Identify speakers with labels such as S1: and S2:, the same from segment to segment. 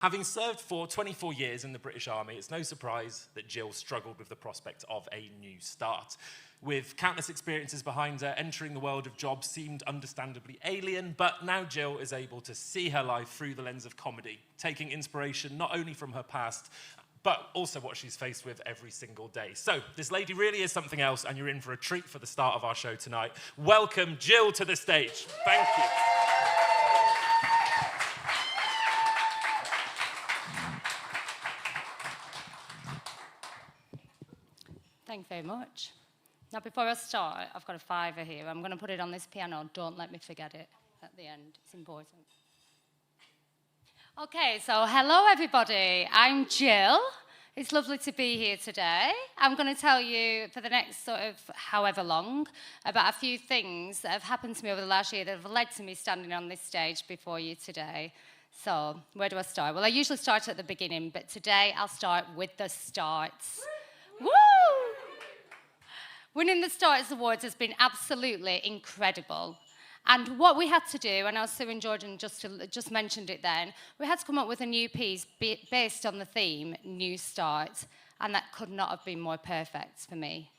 S1: Having served for 24 years in the British Army, it's no surprise that Gill struggled with the prospect of a new start. With countless experiences behind her, entering the world of jobs seemed understandably alien, but now Gill is able to see her life through the lens of comedy, taking inspiration not only from her past, but also what she's faced with every single day. So, this lady really is something else, and you're in for a treat for the start of our show tonight. Welcome Gill to the stage. Thank you.
S2: Thank you very much. Now, before I start, I've got a fiver here. I'm going to put it on this piano. Don't let me forget it at the end. It's important. Okay, so hello, everybody. I'm Gill. It's lovely to be here today. I'm going to tell you for the next sort of however long about a few things that have happened to me over the last year that have led to me standing on this stage before you today. So, where do I start? Well, I usually start at the beginning, but today I'll start with the starts. Woo! Winning the Starts Awards has been absolutely incredible. And what we had to do, and as Sue and Jordan just mentioned it then, we had to come up with a new piece based on the theme, New Start. And that could not have been more perfect for me.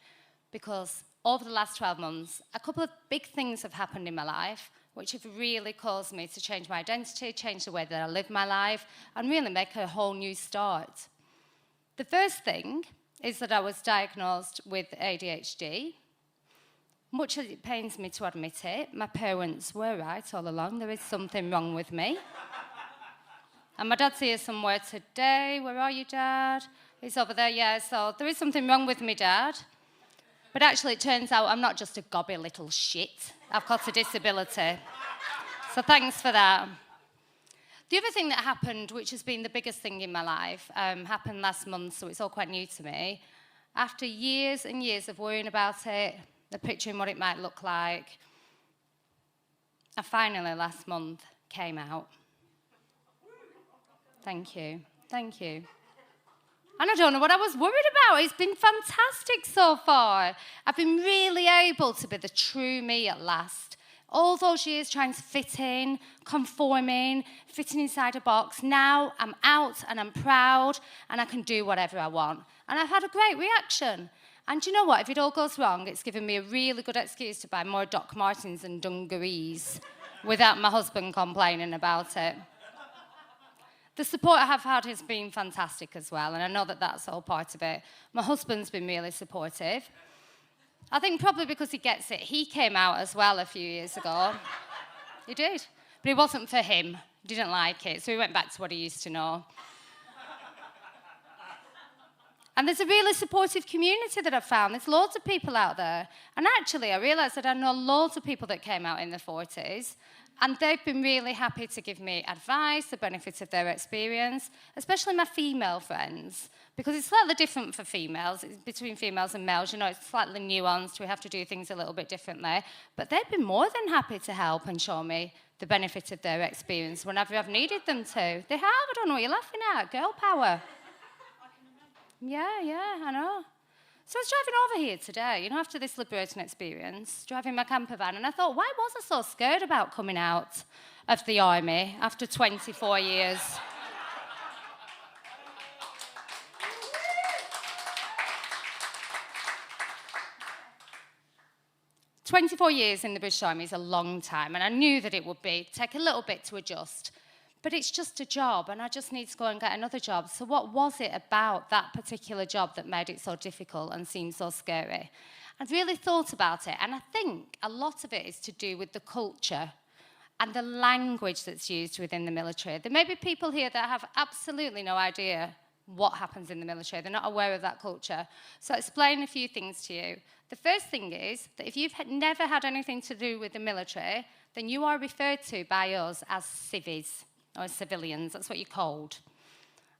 S2: Because over the last 12 months, a couple of big things have happened in my life, which have really caused me to change my identity, change the way that I live my life, and really make a whole new start. The first thing is that I was diagnosed with ADHD. Much as it pains me to admit it, my parents were right all along. There is something wrong with me. And my dad's here somewhere today. Where are you, Dad? He's over there, yeah. So there is something wrong with me, Dad. But actually, it turns out I'm not just a gobby little shit. I've got a disability. So thanks for that. The other thing that happened, which has been the biggest thing in my life, happened last month, so it's all quite new to me. After years and years of worrying about it, picturing what it might look like, I finally, last month, came out. Thank you. Thank you. And I don't know what I was worried about. It's been fantastic so far. I've been really able to be the true me at last. All those years trying to fit in, conforming, fitting inside a box. Now I'm out and I'm proud and I can do whatever I want. And I've had a great reaction. And do you know what? If it all goes wrong, it's given me a really good excuse to buy more Doc Martens and dungarees without my husband complaining about it. The support I have had has been fantastic as well, and I know that that's all part of it. My husband's been really supportive. I think probably because he gets it. He came out as well a few years ago. He did. But it wasn't for him. He didn't like it, so he went back to what he used to know. And there's a really supportive community that I've found. There's loads of people out there. And actually, I realised that I know loads of people that came out in their 40s, and they've been really happy to give me advice, the benefits of their experience, especially my female friends, because it's slightly different for females, it's between females and males. You know, it's slightly nuanced. We have to do things a little bit differently. But they've been more than happy to help and show me the benefit of their experience whenever I've needed them to. They have. I don't know what you're laughing at. Girl power. Yeah, I know. So I was driving over here today, you know, after this liberating experience, driving my camper van, and I thought, why was I so scared about coming out of the army after 24 years? 24 years in the British Army is a long time, and I knew that it would take a little bit to adjust. But it's just a job, and I just need to go and get another job. So what was it about that particular job that made it so difficult and seemed so scary? I'd really thought about it, and I think a lot of it is to do with the culture and the language that's used within the military. There may be people here that have absolutely no idea what happens in the military. They're not aware of that culture. So I'll explain a few things to you. The first thing is that if you've never had anything to do with the military, then you are referred to by us as civvies. Or civilians, that's what you're called.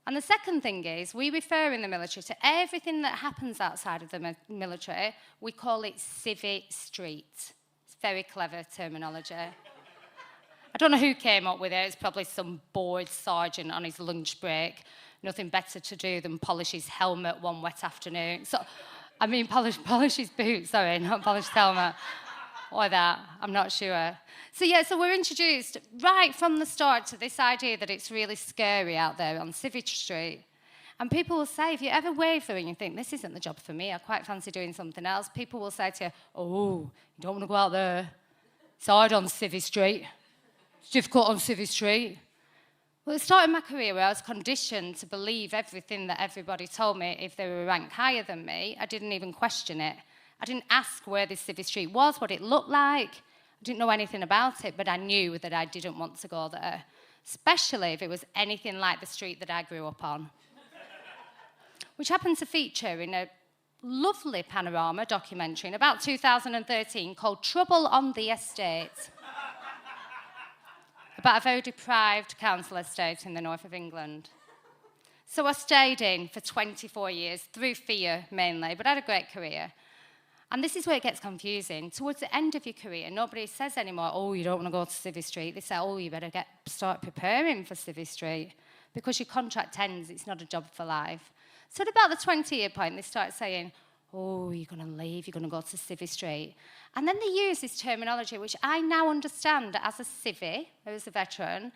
S2: And the second thing is, we refer in the military to everything that happens outside of the military, we call it civvy street. It's very clever terminology. I don't know who came up with it. It's probably some bored sergeant on his lunch break. Nothing better to do than polish his helmet one wet afternoon. Polish his boots, sorry, not polish his helmet. or that, I'm not sure. So we're introduced right from the start to this idea that it's really scary out there on Civvy Street. And people will say, if you ever waver and you think, this isn't the job for me, I quite fancy doing something else, people will say to you, oh, you don't want to go out there. It's hard on Civvy Street. It's difficult on Civvy Street. Well, it started my career where I was conditioned to believe everything that everybody told me if they were ranked higher than me. I didn't even question it. I didn't ask where this Civvy Street was, what it looked like. I didn't know anything about it, but I knew that I didn't want to go there, especially if it was anything like the street that I grew up on, which happened to feature in a lovely panorama documentary in about 2013 called Trouble on the Estate, about a very deprived council estate in the north of England. So I stayed in for 24 years, through fear mainly, but I had a great career. And this is where it gets confusing. Towards the end of your career, nobody says anymore, oh, you don't want to go to Civvy Street. They say, oh, you better start preparing for Civvy Street because your contract ends, it's not a job for life. So at about the 20-year point, they start saying, oh, you're going to leave, you're going to go to Civvy Street. And then they use this terminology, which I now understand as a civvy, as a veteran,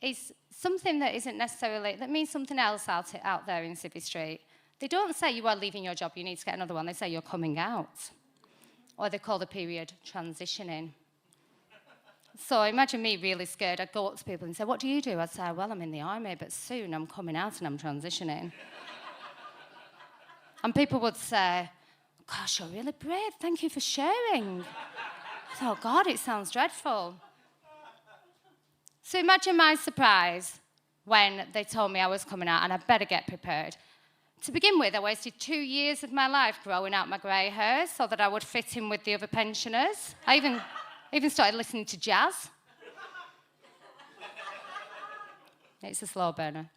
S2: is something that isn't necessarily, that means something else out there in Civvy Street. They don't say you are leaving your job, you need to get another one. They say you're coming out. Or they call the period transitioning. So imagine me really scared. I'd go up to people and say, what do you do? I'd say, well, I'm in the army, but soon I'm coming out and I'm transitioning. And people would say, gosh, you're really brave. Thank you for sharing. I thought, God, it sounds dreadful. So imagine my surprise when they told me I was coming out and I better get prepared. To begin with, I wasted 2 years of my life growing out my grey hair so that I would fit in with the other pensioners. I even started listening to jazz. It's a slow burner.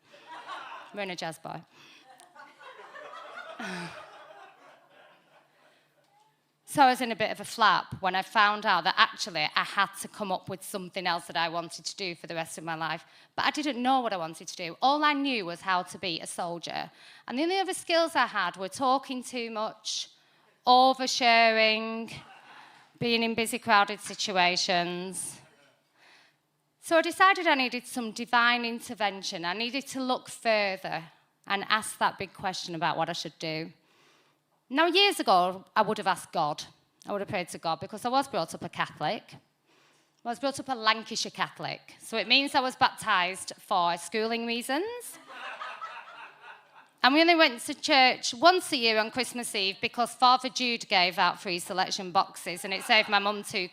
S2: We're in a jazz bar. So I was in a bit of a flap when I found out that actually I had to come up with something else that I wanted to do for the rest of my life. But I didn't know what I wanted to do. All I knew was how to be a soldier. And the only other skills I had were talking too much, oversharing, being in busy, crowded situations. So I decided I needed some divine intervention. I needed to look further and ask that big question about what I should do. Now, years ago, I would have asked God. I would have prayed to God because I was brought up a Catholic. I was brought up a Lancashire Catholic. So it means I was baptised for schooling reasons. And we only went to church once a year on Christmas Eve because Father Jude gave out free selection boxes and it saved my mum £2.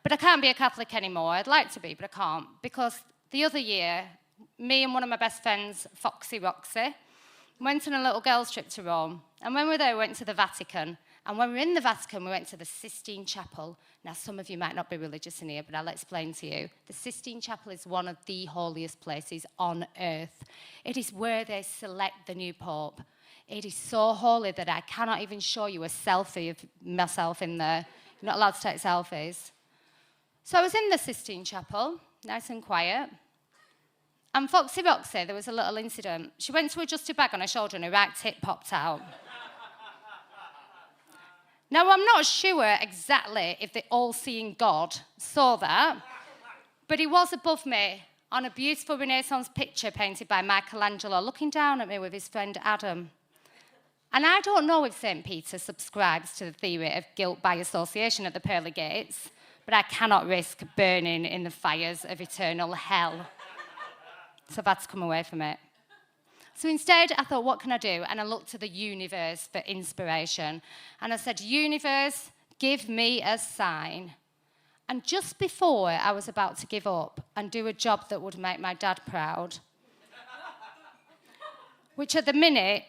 S2: But I can't be a Catholic anymore. I'd like to be, but I can't. Because the other year, me and one of my best friends, Foxy Roxy, went on a little girls' trip to Rome. And when we were there, we went to the Vatican. And when we were in the Vatican, we went to the Sistine Chapel. Now, some of you might not be religious in here, but I'll explain to you. The Sistine Chapel is one of the holiest places on earth. It is where they select the new pope. It is so holy that I cannot even show you a selfie of myself in there. You're not allowed to take selfies. So I was in the Sistine Chapel, nice and quiet. And Foxy Roxy, there was a little incident. She went to adjust her bag on her shoulder and her right tit popped out. Now, I'm not sure exactly if the all-seeing God saw that, but he was above me on a beautiful Renaissance picture painted by Michelangelo, looking down at me with his friend Adam. And I don't know if St. Peter subscribes to the theory of guilt by association at the pearly gates, but I cannot risk burning in the fires of eternal hell. So I've had to come away from it. So instead, I thought, what can I do? And I looked to the universe for inspiration. And I said, universe, give me a sign. And just before I was about to give up and do a job that would make my dad proud, which at the minute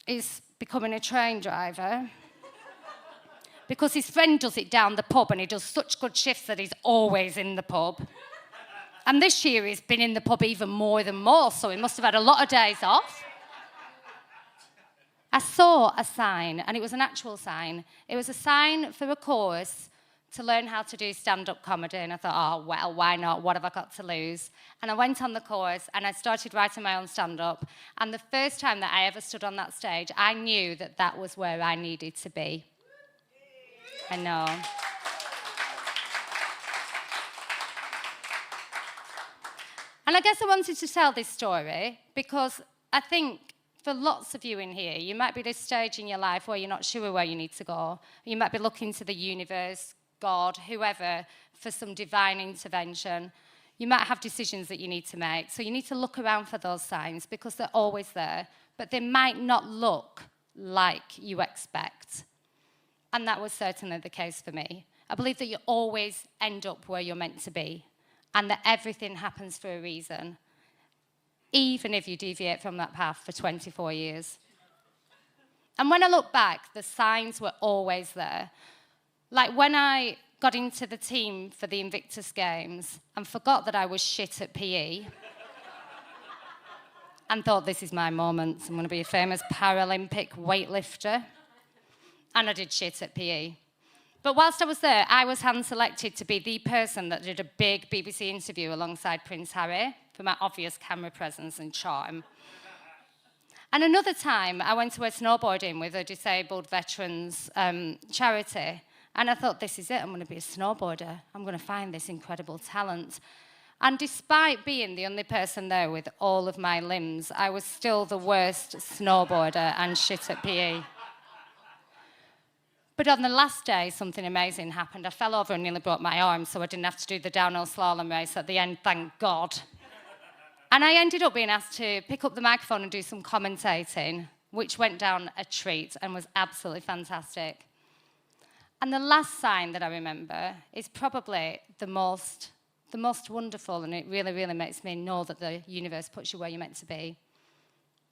S2: is becoming a train driver, because his friend does it down the pub and he does such good shifts that he's always in the pub. And this year he's been in the pub even more than more, so he must have had a lot of days off. I saw a sign, and it was an actual sign. It was a sign for a course to learn how to do stand-up comedy, and I thought, oh, well, why not? What have I got to lose? And I went on the course, and I started writing my own stand-up, and the first time that I ever stood on that stage, I knew that that was where I needed to be. I know. And I guess I wanted to tell this story because I think for lots of you in here, you might be at this stage in your life where you're not sure where you need to go. You might be looking to the universe, God, whoever, for some divine intervention. You might have decisions that you need to make. So you need to look around for those signs because they're always there, but they might not look like you expect. And that was certainly the case for me. I believe that you always end up where you're meant to be and that everything happens for a reason, even if you deviate from that path for 24 years. And when I look back, the signs were always there. Like when I got into the team for the Invictus Games and forgot that I was shit at PE and thought, this is my moment, I'm going to be a famous Paralympic weightlifter. And I did shit at PE. But whilst I was there, I was hand-selected to be the person that did a big BBC interview alongside Prince Harry for my obvious camera presence and charm. And another time, I went to a snowboarding with a disabled veterans charity, and I thought, this is it, I'm going to be a snowboarder. I'm going to find this incredible talent. And despite being the only person there with all of my limbs, I was still the worst snowboarder and shit at PE. But on the last day, something amazing happened. I fell over and nearly broke my arm, so I didn't have to do the downhill slalom race at the end, thank God. And I ended up being asked to pick up the microphone and do some commentating, which went down a treat and was absolutely fantastic. And the last sign that I remember is probably the most wonderful, and it really, really makes me know that the universe puts you where you're meant to be.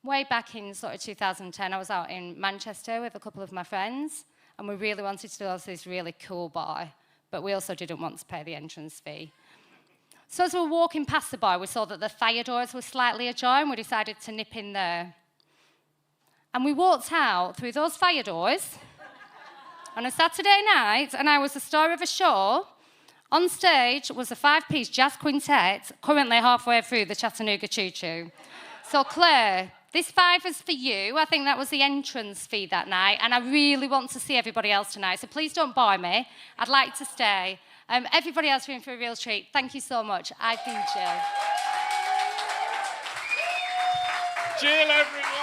S2: Way back in sort of 2010, I was out in Manchester with a couple of my friends, and we really wanted to go to this really cool bar, but we also didn't want to pay the entrance fee. So as we were walking past the bar, we saw that the fire doors were slightly ajar, and we decided to nip in there. And we walked out through those fire doors on a Saturday night, and I was the star of a show. On stage was a 5-piece jazz quintet, currently halfway through the Chattanooga Choo Choo. So Claire, this $5 for you. I think that was the entrance fee that night, and I really want to see everybody else tonight, so please don't bore me. I'd like to stay. Everybody else, you're in for a real treat. Thank you so much. I've been Gill.
S1: Gill, everyone.